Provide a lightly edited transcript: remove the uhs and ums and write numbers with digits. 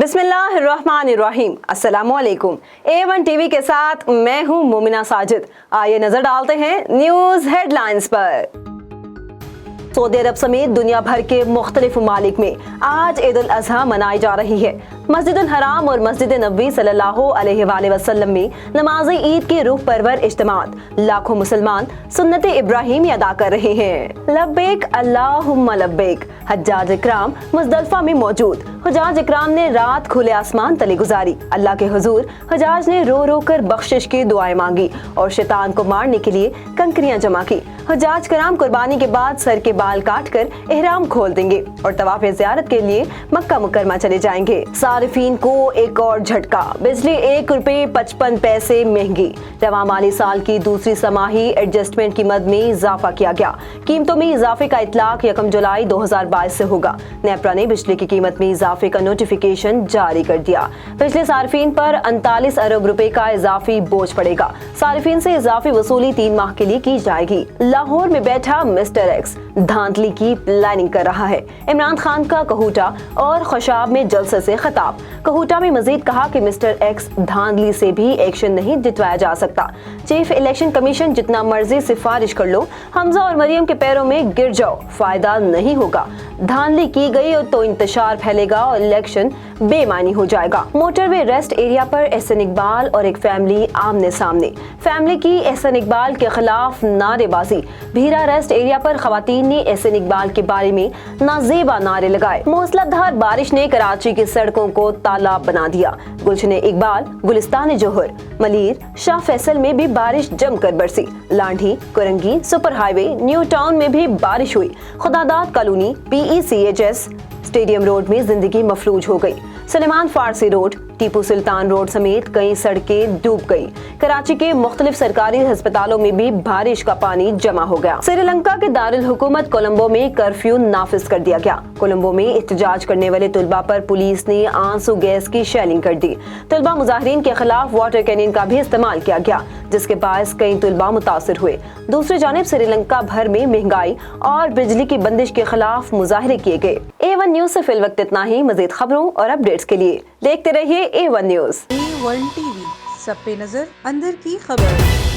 बिस्मिल्लाहिर्रहमानिर्रहीम। अस्सलामुअलैकुम। A1 TV के साथ मैं हूं मोमिना साजिद। आइए नजर डालते हैं न्यूज हेडलाइंस पर। सऊदी अरब समेत दुनिया भर के मुख्तलिफ ममालिक में आज ईद उल अजहा मनाई जा रही है। मस्जिद उल हराम और मस्जिद नबवी सल्लल्लाहु अलैहि वसल्लम में नमाज ईद के रूह परवर इज्तिमात लाखों मुसलमान सुन्नत इब्राहिमी अदा कर रहे हैं। लब्बैक अल्लाहुम्मा लब्बैक। हज्जाज इकराम मुज़दलिफा में मौजूद। हुजाज इकराम ने रात खुले आसमान तले गुजारी। अल्लाह के हुजूर हुजाज ने रो रो कर बख्शिश की दुआएं मांगी और शैतान को मारने के लिए कंकरियां जमा की। हुजाज कराम कुर्बानी के बाद सर के बाल काट कर एहराम खोल देंगे और तवाफ ज़ियारत के लिए मक्का मुकरमा चले जाएंगे। सारिफीन को एक और झटका। बिजली ₹1.55 महंगी। रवां माली साल की दूसरी समाही एडजस्टमेंट कीमत में इजाफा किया गया। कीमतों में इजाफे का इतलाक 1 जुलाई 2022 से होगा। नेपरा ने बिजली की कीमत में इजाफे का नोटिफिकेशन जारी कर दिया। बिजली सारिफीन पर 39 अरब रुपए का इजाफी बोझ पड़ेगा। सारिफीन से इजाफी वसूली 3 माह के लिए की जाएगी। लाहौर में बैठा मिस्टर एक्स धांधली की प्लानिंग कर रहा है। इमरान खान का कहूटा और खुशाब में जलसे से खिताब। कहूटा में मजीद कहा कि मिस्टर एक्स धांधली से भी एक्शन नहीं जितवाया जा सकता। चीफ इलेक्शन कमीशन जितना मर्जी सिफारिश कर लो, हमजा और मरियम के पैरों में गिर जाओ, फायदा नहीं होगा। धांधली की गई तो इंतशार फैलेगा और इलेक्शन बेमानी हो जाएगा। मोटरवे रेस्ट एरिया पर एहसन इकबाल और एक फैमिली आमने सामने। फैमिली की एहसन इकबाल के खिलाफ नारेबाजी। भीरा रेस्ट एरिया पर खवातीन ने एहसन इकबाल के बारे में नाजेबा नारे लगाए। मूसलाधार बारिश ने कराची की सड़कों को तालाब बना दिया। गुलशन इकबाल, गुलिस्तान जोहर, मलीर, शाह फैसल में भी बारिश जमकर बरसी। Landhi, Korangi, super highway, new town में भी बारिश हुई। खुदादाद कॉलोनी, PECHS स्टेडियम रोड में जिंदगी मफलूज हो गई। सलेमान फारसी रोड, टीपू सुल्तान रोड समेत कई सड़कें डूब गई। कराची के मुख्तलिफ सरकारी अस्पतालों में भी बारिश का पानी जमा हो गया। श्रीलंका के दारुल हुकूमत कोलंबो में कर्फ्यू नाफिज कर दिया गया। कोलंबो में एहतजाज करने वाले तुलबा पर पुलिस ने आंसू गैस की शेलिंग कर दी। तुलबा मुजाहिरीन के खिलाफ वाटर कैनिन का भी इस्तेमाल किया गया, जिसके बायस कई तुलबा मुतासिर हुए। दूसरी जानिब श्रीलंका भर में महंगाई और बिजली की बंदिश के खिलाफ मुजाहरे किए गए। A1 न्यूज से फिल वक्त इतना ही। मजीद खबरों और अपडेट्स के लिए देखते रहिए A1 न्यूज। A1 टीवी, सब पे नजर, अंदर की खबर।